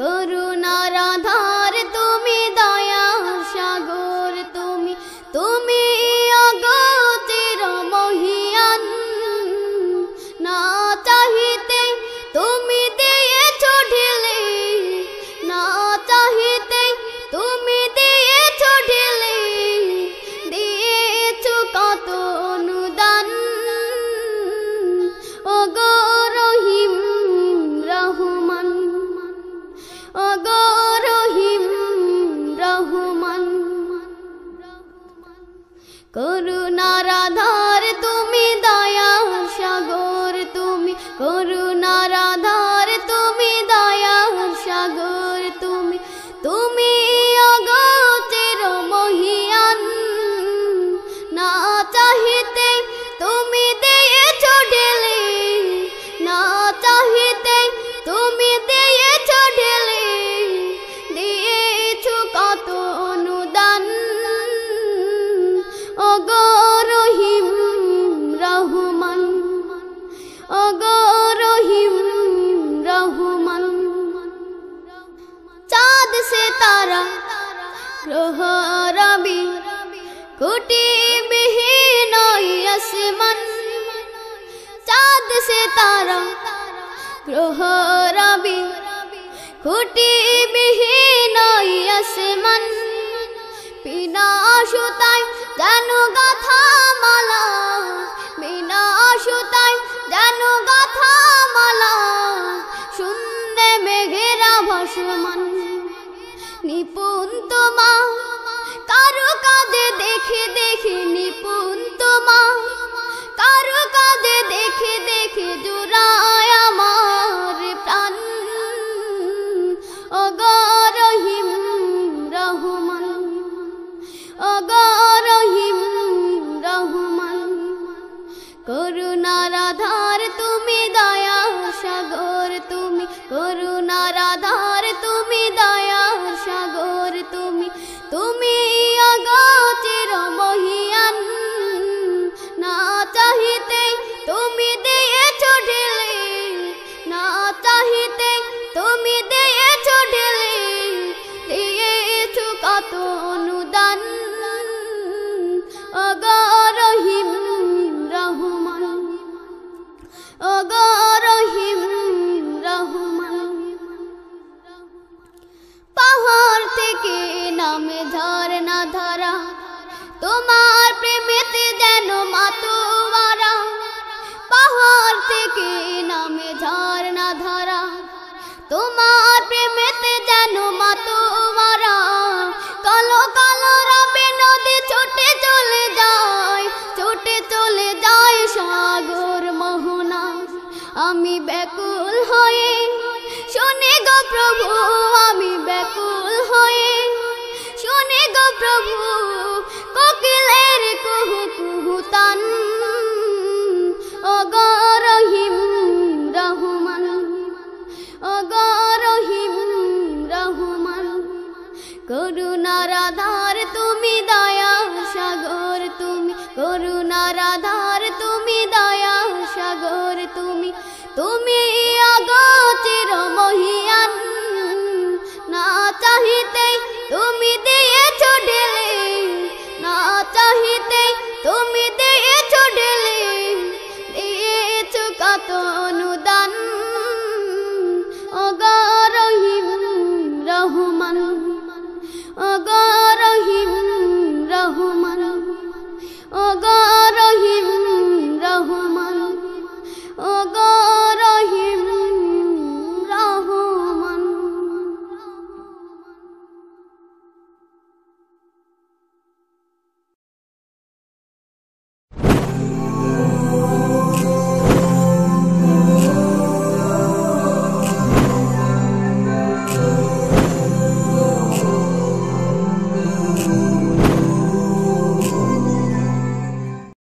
করুণার আধার তুমি, দয়া সাগর তুমি, তুমি অগতির মহিয়ান। না চাহিতে তুমি দিয়েছ ঢেলে, না চাহিতে তুমি দিয়েছ ঢেলে, দিয়েছ কত অনুদান। ওগো রহিম রহমান, ওগো রহিম রহমান, করুণার আধার তুমি, দয়া সাগর তুমি, করুণার আধার তুমি, দয়া সাগর তুমি, তুমি অগতির মহিয়ান। না চাহিতে তুমি দিয়েছ ঢেলে, না চাহিতে তুমি দিয়েছ ঢেলে, দিয়েছ কত অনুদান। ওগো রহিম রহমান, ওগো রহিম রহমান, চাঁদ সে তারা গ্রহ রবি কোটি বিহীন আসমান। চাঁদ সে তারা গ্রহ রবি কোটি বিহীন আসমান। বিনা সুতায় যেন গাথা মালা, বিনা সুতায় যেন গাথা মালা, শূন্যে মেঘেরা ভাসমান। নিপুণ তোমা কারু কাজে দেখে দেখে, নিপুণ তোমা কারু কাজে দেখে দেখে, জুড়ায় আমার প্রাণ। ওগো রহিম রহমান, ওগো রহিম রহমান, করুণার আধার তুমি, দয়া সাগর তুমি, করুণার আধার তুমি, দয়া সাগর তুমি, তুমি অগতির মহিয়ান। না চাহিতে তুমি দিয়েছ ঢেলে, না চাহিতে তুমি দিয়েছ ঢেলে, দিয়েছ কত অনুদান। ওগো রহিম রহমান, ওগো রহিম রহমান, পাহাড় থেকে নামে ঝরনা ধারা, তোমার প্রেমেতে যেন মাতোয়ারা। পাহাড় থেকে নামে ঝরনা ধারা, তোমার প্রেমেতে যেন মাতোয়ারা। কালো কালো রবে নদী ছুটে চলে যায়, ছুটে চলে যায় সাগর মোহনা। আমি ব্যাকুল হয়ে শুনি গো প্রভু, আমি ব্যাকুল